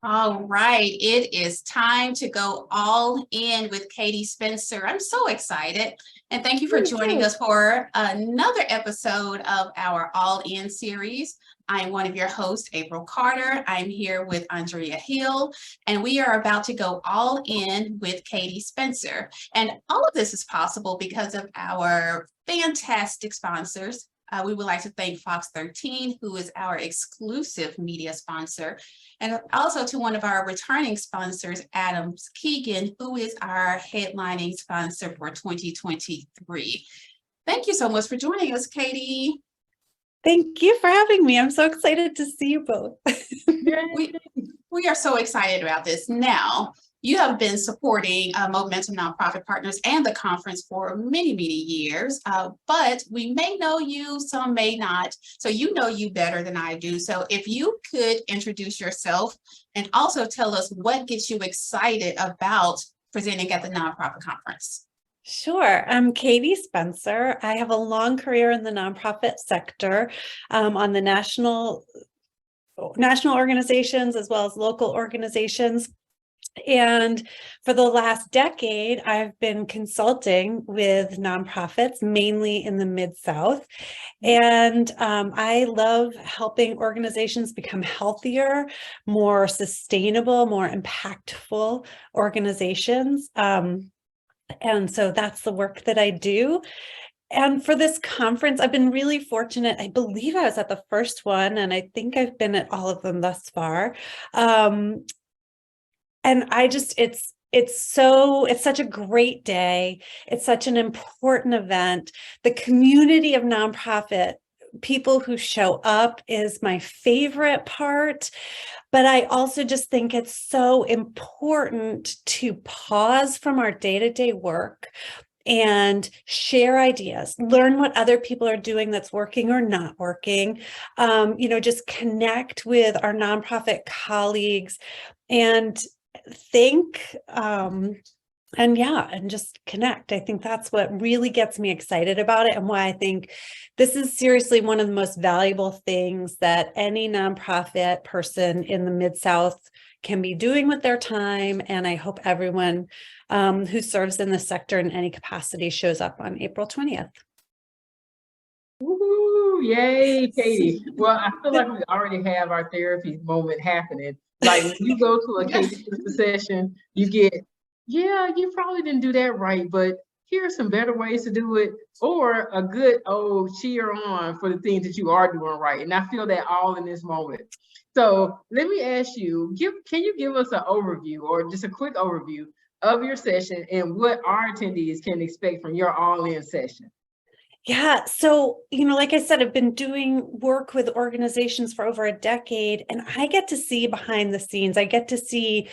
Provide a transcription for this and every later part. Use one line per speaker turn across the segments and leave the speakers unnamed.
All right, it is time to go all in with Katie Spencer. I'm so excited. And thank you for
Me
joining
too.
us for another episode of our All In series. I'm one of your hosts, April Carter. I'm here with Andrea Hill, and we are about to go all in with Katie Spencer. And all of this is possible because of our fantastic sponsors. We would like to thank Fox 13, who is our exclusive media sponsor, and also to one of our returning sponsors, Adams Keegan, who is our headlining sponsor for 2023. Thank you so much for joining us, Katie.
Thank you for having me. I'm so excited to see you both.
We are so excited about this. Now, you have been supporting Momentum Nonprofit Partners and the conference for many, many years, but we may know you, some may not. So you know you better than I do. So if you could introduce yourself and also tell us what gets you excited about presenting at the nonprofit conference.
Sure. I'm Katie Spencer. I have a long career in the nonprofit sector on the national organizations as well as local organizations. And for the last decade, I've been consulting with nonprofits, mainly in the Mid-South. And I love helping organizations become healthier, more sustainable, more impactful organizations. And so that's the work that I do. And for this conference, I've been really fortunate. I believe I was at the first one, and I think I've been at all of them thus far. And I just, it's such a great day. It's such an important event. The community of nonprofit people who show up is my favorite part. But I also just think it's so important to pause from our day-to-day work and share ideas, learn what other people are doing that's working or not working, just connect with our nonprofit colleagues and think, and just connect. I think that's what really gets me excited about it and why I think this is seriously one of the most valuable things that any nonprofit person in the Mid-South can be doing with their time. And I hope everyone who serves in the sector in any capacity shows up on April 20th.
Woohoo! Yay, Katie. Well, I feel like we already have our therapy moment happening. Like when you go to a Katie session, you get, yeah, you probably didn't do that right, but here's some better ways to do it, or a good old cheer on for the things that you are doing right. And I feel that all in this moment. So let me ask you, can you give us an overview or just a quick overview of your session and what our attendees can expect from your all-in session?
Yeah. So, like I said, I've been doing work with organizations for over a decade, and I get to see behind the scenes. I get to see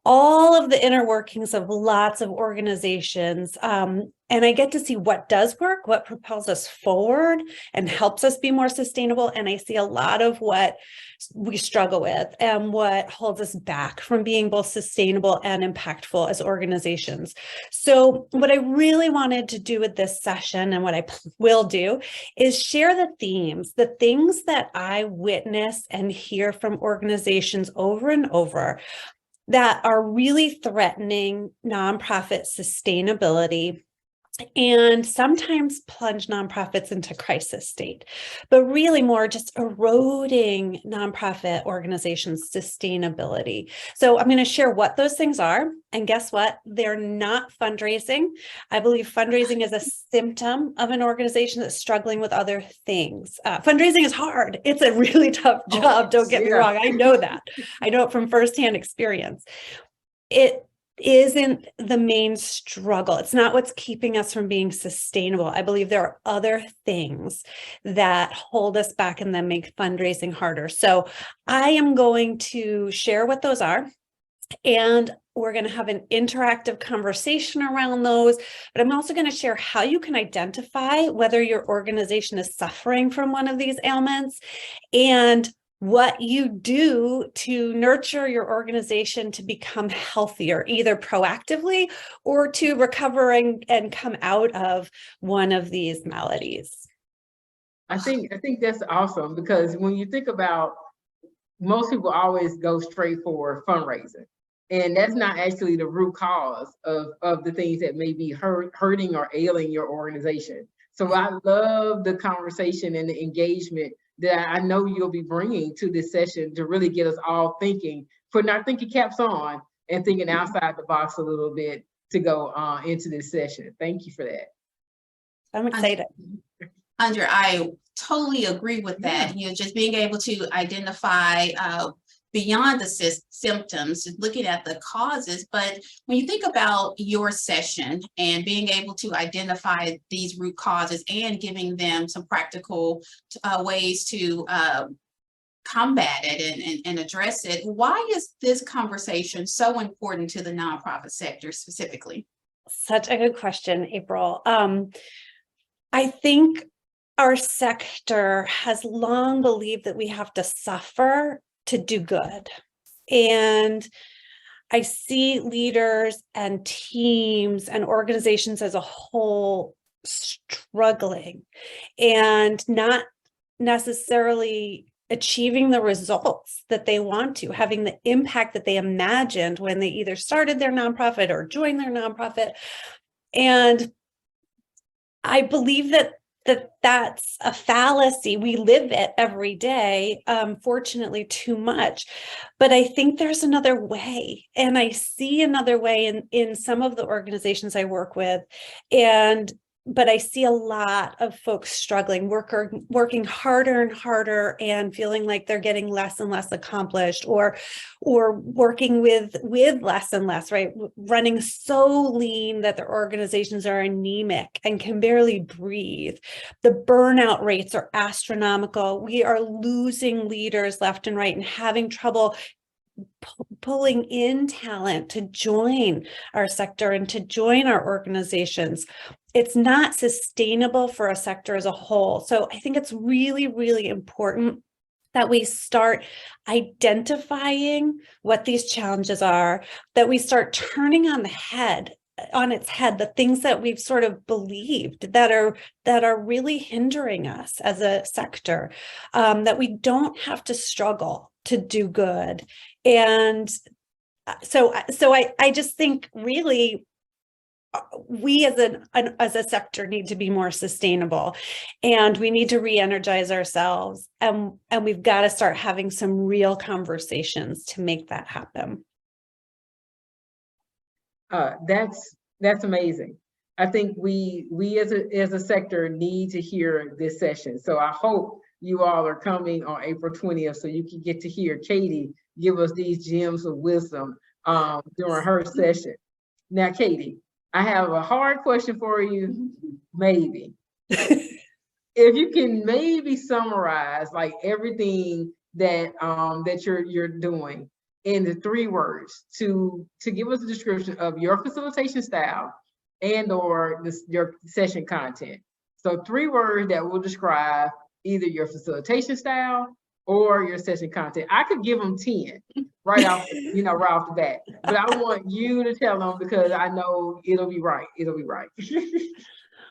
all of the inner workings of lots of organizations. And I get to see what does work, what propels us forward and helps us be more sustainable. And I see a lot of what we struggle with and what holds us back from being both sustainable and impactful as organizations. So what I really wanted to do with this session, and what I will do, is share the themes, the things that I witness and hear from organizations over and over that are really threatening nonprofit sustainability and sometimes plunge nonprofits into crisis state, but really more just eroding nonprofit organizations' sustainability. So I'm going to share what those things are. And guess what? They're not fundraising. I believe fundraising is a symptom of an organization that's struggling with other things. Fundraising is hard. It's a really tough job. Don't get me wrong. I know that. I know it from firsthand experience. It isn't the main struggle. It's not what's keeping us from being sustainable. I believe there are other things that hold us back and that make fundraising harder. So I am going to share what those are, and we're going to have an interactive conversation around those, but I'm also going to share how you can identify whether your organization is suffering from one of these ailments and what you do to nurture your organization to become healthier, either proactively or to recover and come out of one of these maladies.
I think that's awesome, because when you think about most people always go straight for fundraising. And that's not actually the root cause of the things that may be hurting or ailing your organization. So I love the conversation and the engagement that I know you'll be bringing to this session to really get us all thinking, putting our thinking caps on and thinking outside the box a little bit to go into this session. Thank you for that.
I'm excited.
Andrea, I totally agree with that. You know, just being able to identify beyond the symptoms, looking at the causes. But when you think about your session and being able to identify these root causes and giving them some practical ways to combat it and address it, why is this conversation so important to the nonprofit sector specifically?
Such a good question, April. I think our sector has long believed that we have to suffer to do good. And I see leaders and teams and organizations as a whole struggling and not necessarily achieving the results that they want to, having the impact that they imagined when they either started their nonprofit or joined their nonprofit. And I believe that that's a fallacy. We live it every day, fortunately too much, but I think there's another way, and I see another way in some of the organizations I work with, but I see a lot of folks struggling, working harder and harder and feeling like they're getting less and less accomplished, or working with less and less, right? Running so lean that their organizations are anemic and can barely breathe. The burnout rates are astronomical. We are losing leaders left and right and having trouble pulling in talent to join our sector and to join our organizations. It's not sustainable for a sector as a whole. So I think it's really, really important that we start identifying what these challenges are, that we start turning on its head the things that we've sort of believed that are really hindering us as a sector, that we don't have to struggle to do good. And so I just think really we as a sector need to be more sustainable, and we need to re-energize ourselves, and we've got to start having some real conversations to make that happen.
That's amazing. I think we as a sector need to hear this session. So I hope you all are coming on April 20th so you can get to hear Katie give us these gems of wisdom during her session. Now, Katie, I have a hard question for you, maybe. If you can maybe summarize like everything that that you're doing in the 3 words to give us a description of your facilitation style and or your session content. So 3 words that will describe either your facilitation style or your session content. I could give them 10 right off the bat, but I want you to tell them because I know it'll be right. It'll be right.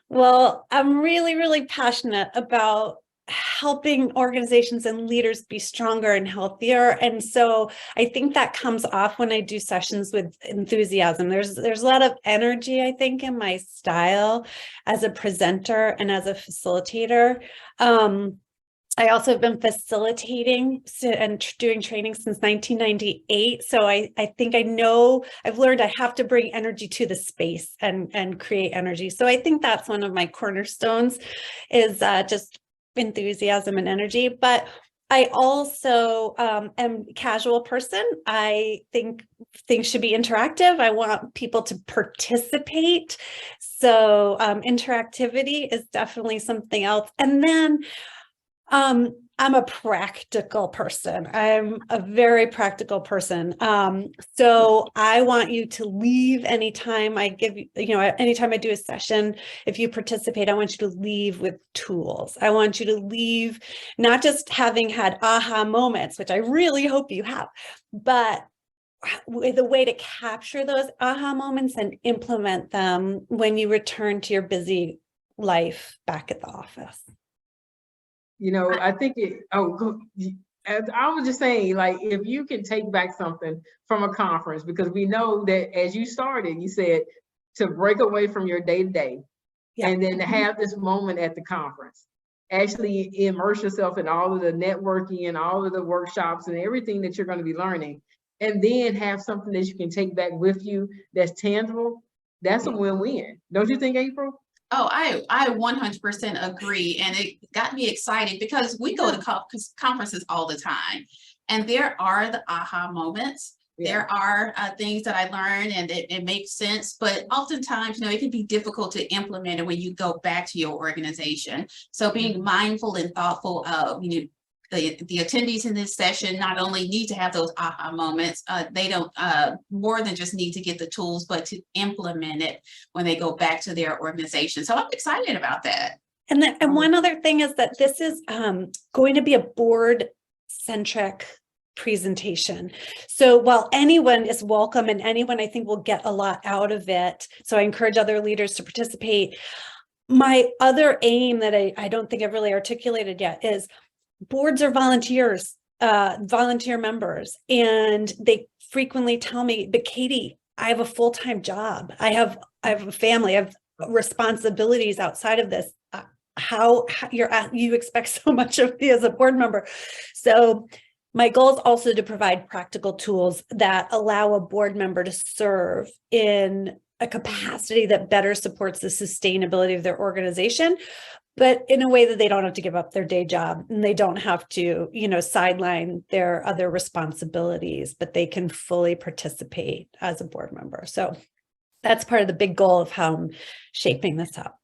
Well, I'm really, really passionate about helping organizations and leaders be stronger and healthier. And so I think that comes off when I do sessions with enthusiasm. There's a lot of energy, I think, in my style as a presenter and as a facilitator. I also have been facilitating and doing training since 1998. So I think I've learned I have to bring energy to the space and create energy. So I think that's one of my cornerstones is just enthusiasm and energy. But I also am a casual person. I think things should be interactive. I want people to participate. So interactivity is definitely something else. And then I'm a practical person. I'm a very practical person. So I want you to leave anytime I give you, anytime I do a session, if you participate, I want you to leave with tools. I want you to leave not just having had aha moments, which I really hope you have, but with a way to capture those aha moments and implement them when you return to your busy life back at the office.
I think as I was just saying, like, if you can take back something from a conference, because we know that as you started, you said to break away from your day-to-day
Yeah.
and then to have this moment at the conference, actually immerse yourself in all of the networking and all of the workshops and everything that you're going to be learning, and then have something that you can take back with you that's tangible. That's a win-win. Don't you think, April?
Oh, I 100% agree. And it got me excited because we go to conferences all the time. And there are the aha moments.
Yeah.
There are things that I learned and it makes sense. But oftentimes, it can be difficult to implement it when you go back to your organization. So being mindful and thoughtful of, the attendees in this session not only need to have those aha moments, they don't more than just need to get the tools, but to implement it when they go back to their organization. So I'm excited about that.
And one other thing is that this is going to be a board-centric presentation. So while anyone is welcome and anyone I think will get a lot out of it, so I encourage other leaders to participate. My other aim that I don't think I've really articulated yet is boards are volunteers, volunteer members, and they frequently tell me, but Katie, I have a full-time job. I have a family, I have responsibilities outside of this. How you expect so much of me as a board member? So my goal is also to provide practical tools that allow a board member to serve in a capacity that better supports the sustainability of their organization, but in a way that they don't have to give up their day job and they don't have to, sideline their other responsibilities, but they can fully participate as a board member. So that's part of the big goal of how I'm shaping this up.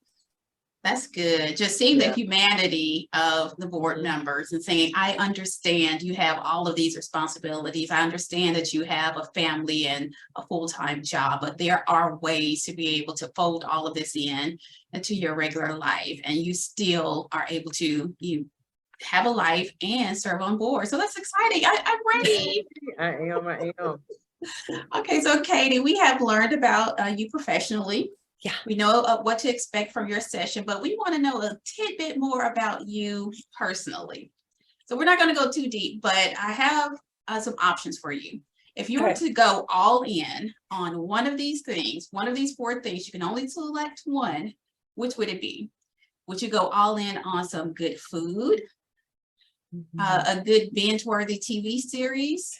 That's good. Just seeing the humanity of the board members and saying, I understand you have all of these responsibilities. I understand that you have a family and a full-time job, but there are ways to be able to fold all of this in into your regular life, and you still are able to have a life and serve on board. So that's exciting. I'm ready.
I am.
Okay, so Katie, we have learned about you professionally.
Yeah.
We know what to expect from your session, but we want to know a tidbit more about you personally. So we're not going to go too deep, but I have some options for you. If you were to go all in on one of these things, one of these 4 things, you can only select one, which would it be? Would you go all in on some good food, a good binge-worthy TV series,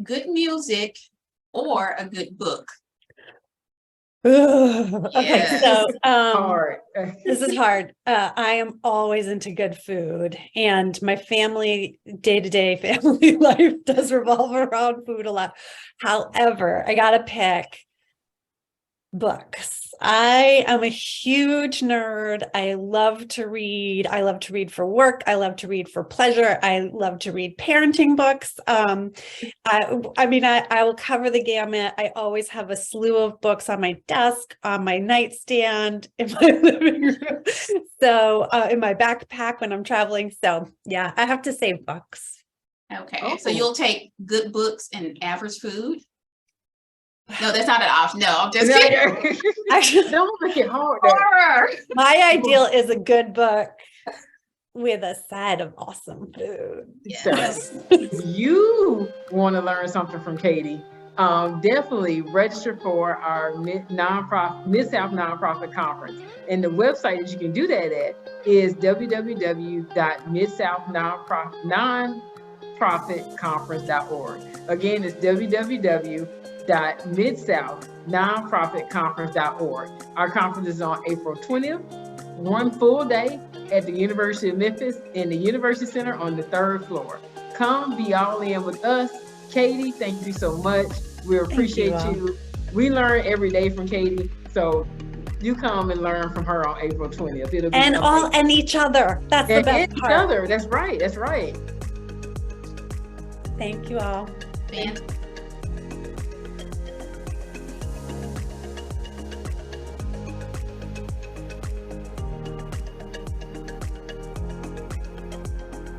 good music, or a good book?
Okay, so
Hard.
this is hard. I am always into good food, and my family, day-to-day family life does revolve around food a lot. However, I gotta pick books. I am a huge nerd. I love to read. I love to read for work. I love to read for pleasure. I love to read parenting books. I will cover the gamut. I always have a slew of books on my desk, on my nightstand, in my living room. So in my backpack when I'm traveling. So yeah, I have to say books.
Okay, so you'll take good books and average food? No, that's not an option. No, I'm just kidding.
Actually,
don't make it hard.
My ideal is a good book with a side of awesome food.
Yes.
You want to learn something from Katie? Definitely register for our Mid-South Nonprofit Conference. And the website that you can do that at is www.midsouth.nonprofitconference.org. Again, it's www.midsouth.nonprofitconference.org. Our conference is on April 20th, one full day at the University of Memphis in the University Center on the 3rd floor. Come be all in with us. Katie, thank you so much. We appreciate you. We learn every day from Katie. So you come and learn from her on April 20th. It'll be
and each other. That's the best part.
Each other. That's right. That's right.
Thank you all.
Fantastic.